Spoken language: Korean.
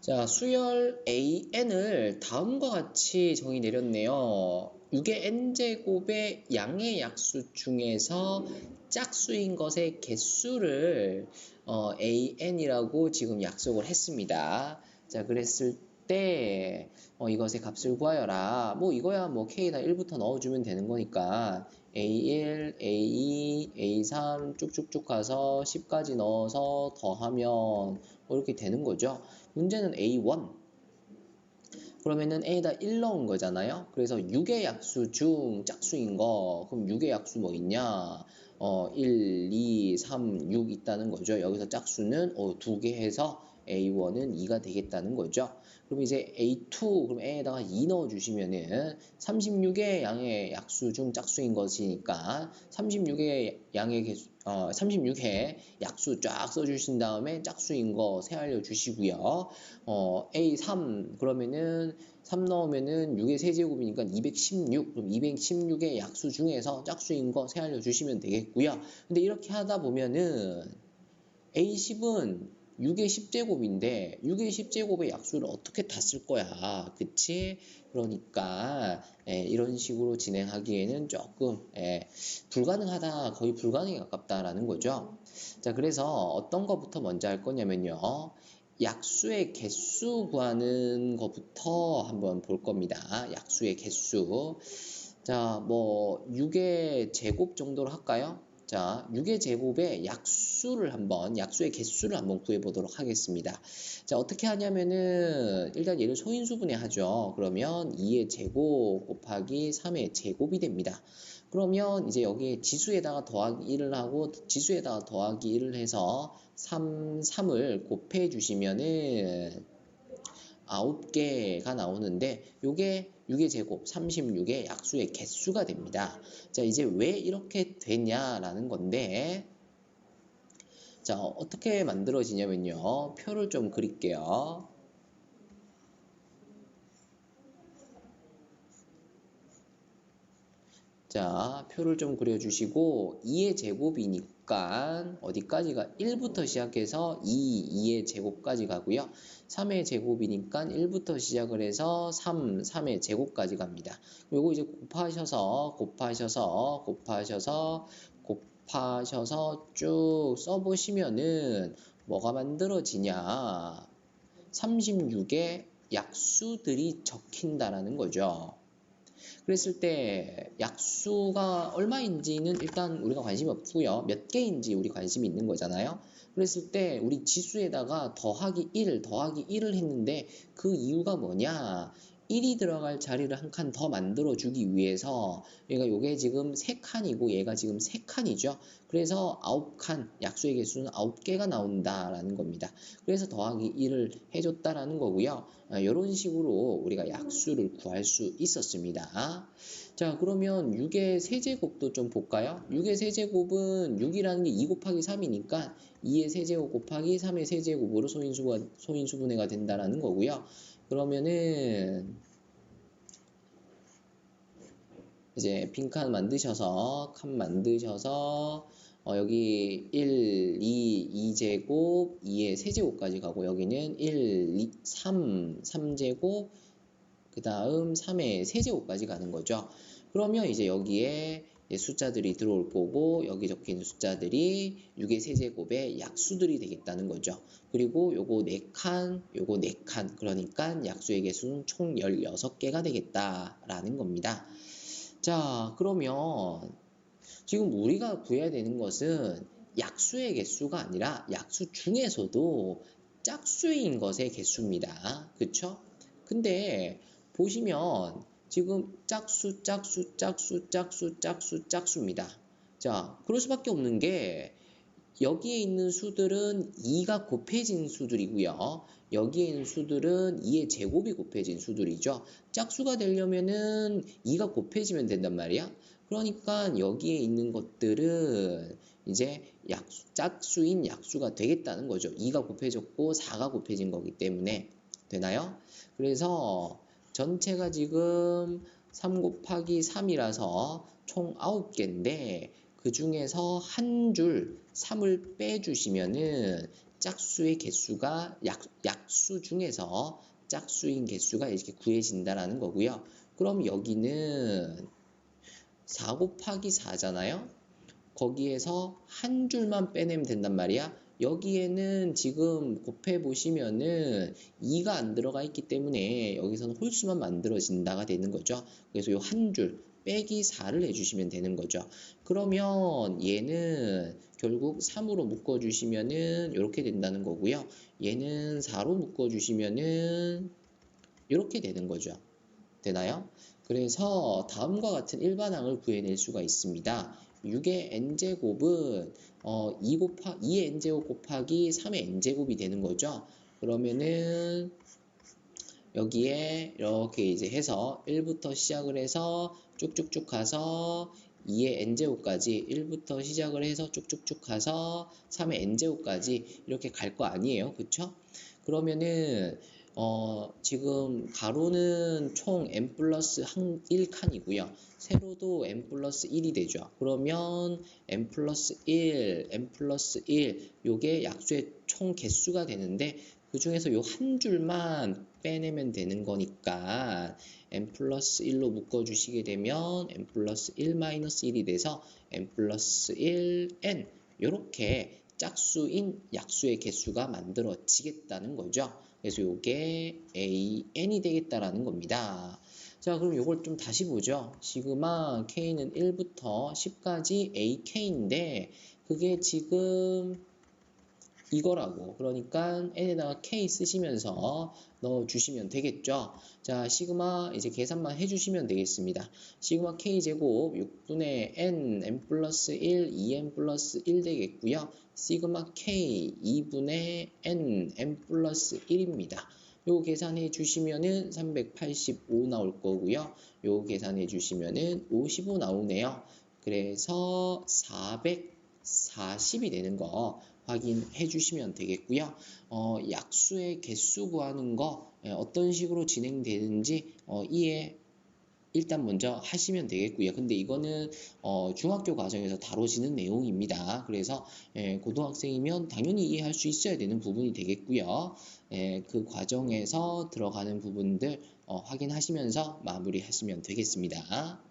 자, 수열 AN을 다음과 같이 정의 내렸네요. 6의 n제곱의 양의 약수 중에서 짝수인 것의 개수를 AN이라고 지금 약속을 했습니다. 자, 그랬을 때 이것의 값을 구하여라. 뭐 이거야 뭐 K에다 1부터 넣어주면 되는 거니까 A1, A2, A3 쭉쭉쭉 가서 10까지 넣어서 더하면 이렇게 되는 거죠. 문제는 A1. 그러면은 A에다 1 넣은 거잖아요. 그래서 6의 약수 중 짝수인 거. 그럼 6의 약수 뭐 있냐? 1, 2, 3, 6 있다는 거죠. 여기서 짝수는 2개 해서 A1은 2가 되겠다는 거죠. 그럼 이제 A2, 그럼 A에다가 2 넣어주시면은 36의 양의 약수 중 짝수인 것이니까 36의 양의 개수, 36의 약수 쫙 써주신 다음에 짝수인 거 세 알려주시고요. A3, 그러면은 3 넣으면은 6의 세제곱이니까 216, 그럼 216의 약수 중에서 짝수인 거 세 알려주시면 되겠고요. 근데 이렇게 하다 보면은 A10은 6의 10제곱인데 6의 10제곱의 약수를 어떻게 다 쓸 거야, 그치? 그러니까 이런 식으로 진행하기에는 조금 불가능하다, 거의 불가능에 가깝다라는 거죠. 자, 그래서 어떤 거부터 먼저 할 거냐면요, 약수의 개수 구하는 것부터 한번 볼 겁니다. 약수의 개수. 자, 뭐 6의 제곱 정도로 할까요? 자, 6의 제곱의 약수의 개수를 한번 구해보도록 하겠습니다. 자, 어떻게 하냐면은 일단 얘를 소인수분해 하죠. 그러면 2의 제곱 곱하기 3의 제곱이 됩니다. 그러면 이제 여기에 지수에다가 더하기 1을 하고 지수에다가 더하기 1을 해서 3을 곱해 주시면은 9개가 나오는데 요게 6의 제곱 36의 약수의 개수가 됩니다. 자, 이제 왜 이렇게 되냐라는 건데, 자, 어떻게 만들어지냐면요, 표를 좀 그릴게요. 자, 표를 좀 그려주시고 2의 제곱이니까 어디까지가 1부터 시작해서 2의 제곱까지 가고요. 3의 제곱이니까 1부터 시작을 해서 3의 제곱까지 갑니다. 요거 이제 곱하셔서 쭉 써보시면은 뭐가 만들어지냐, 36의 약수들이 적힌다라는 거죠. 그랬을 때 약수가 얼마인지는 일단 우리가 관심이 없고요. 몇 개인지 우리 관심이 있는 거잖아요. 그랬을 때 우리 지수에다가 더하기 1을 했는데 그 이유가 뭐냐? 1이 들어갈 자리를 한 칸 더 만들어주기 위해서, 그러니까 요게 지금 3칸이고 얘가 지금 3칸이죠. 그래서 9칸, 약수의 개수는 9개가 나온다라는 겁니다. 그래서 더하기 1을 해줬다라는 거고요. 이런 식으로 우리가 약수를 구할 수 있었습니다. 자, 그러면 6의 세제곱도 좀 볼까요? 6의 세제곱은 6이라는 게 2 곱하기 3이니까 2의 세제곱 곱하기 3의 세제곱으로 소인수분해가 된다라는 거고요. 그러면은 이제 빈칸 만드셔서 여기 1, 2, 2제곱, 2의 세제곱까지 가고 여기는 1, 2, 3제곱, 그 다음 3의 세제곱까지 가는 거죠. 그러면 이제 여기에 숫자들이 들어올 거고 여기 적혀있는 숫자들이 6의 세제곱의 약수들이 되겠다는 거죠. 그리고 요거 4칸, 요거 4칸, 그러니까 약수의 개수는 총 16개가 되겠다라는 겁니다. 자, 그러면 지금 우리가 구해야 되는 것은 약수의 개수가 아니라 약수 중에서도 짝수인 것의 개수입니다. 그쵸? 근데 보시면 지금 짝수입니다. 자, 그럴 수밖에 없는 게 여기에 있는 수들은 2가 곱해진 수들이고요. 여기에 있는 수들은 2의 제곱이 곱해진 수들이죠. 짝수가 되려면은 2가 곱해지면 된단 말이야. 그러니까 여기에 있는 것들은 이제 짝수인 약수가 되겠다는 거죠. 2가 곱해졌고 4가 곱해진 거기 때문에. 되나요? 그래서 전체가 지금 3 곱하기 3이라서 총 9개인데 그 중에서 한 줄 3을 빼주시면은 짝수의 개수가 약수 중에서 짝수인 개수가 이렇게 구해진다라는 거고요. 그럼 여기는 4 곱하기 4잖아요. 거기에서 한 줄만 빼내면 된단 말이야. 여기에는 지금 곱해보시면은 2가 안 들어가 있기 때문에 여기서는 홀수만 만들어진다가 되는 거죠. 그래서 이 한 줄 빼기 4를 해주시면 되는 거죠. 그러면 얘는 결국 3으로 묶어주시면은 이렇게 된다는 거고요. 얘는 4로 묶어주시면은 이렇게 되는 거죠. 되나요? 그래서 다음과 같은 일반항을 구해낼 수가 있습니다. 6의 n제곱은 2의 n제곱 곱하기 3의 n제곱이 되는 거죠. 그러면은 여기에 이렇게 이제 해서 1부터 시작을 해서 쭉쭉쭉 가서 2의 n제곱까지 1부터 시작을 해서 쭉쭉쭉 가서 3의 n제곱까지 이렇게 갈 거 아니에요. 그쵸? 그러면은 지금 가로는 총 n 플러스 1칸이고요. 세로도 n 플러스 1이 되죠. 그러면 n 플러스 1, n 플러스 1 요게 약수의 총 개수가 되는데 그 중에서 요 한 줄만 빼내면 되는 거니까 n 플러스 1로 묶어주시게 되면 n 플러스 1 마이너스 1이 돼서 n 플러스 1n 요렇게 짝수인 약수의 개수가 만들어지겠다는 거죠. 그래서 이게 AN이 되겠다라는 겁니다. 자, 그럼 이걸 좀 다시 보죠. 시그마 K는 1부터 10까지 AK인데 그게 지금 이거라고. 그러니까 n에다가 k 쓰시면서 넣어주시면 되겠죠. 자, 시그마 이제 계산만 해주시면 되겠습니다. 시그마 k 제곱 6분의 n 플러스 1, 2n 플러스 1 되겠고요. 시그마 k 2분의 n 플러스 1입니다. 요 계산해 주시면은 385 나올 거고요. 요 계산해 주시면은 55 나오네요. 그래서 440이 되는 거 확인해 주시면 되겠고요. 약수의 개수 구하는 거 어떤 식으로 진행되는지 이해 일단 먼저 하시면 되겠고요. 근데 이거는 중학교 과정에서 다뤄지는 내용입니다. 그래서 고등학생이면 당연히 이해할 수 있어야 되는 부분이 되겠고요. 그 과정에서 들어가는 부분들 확인하시면서 마무리하시면 되겠습니다.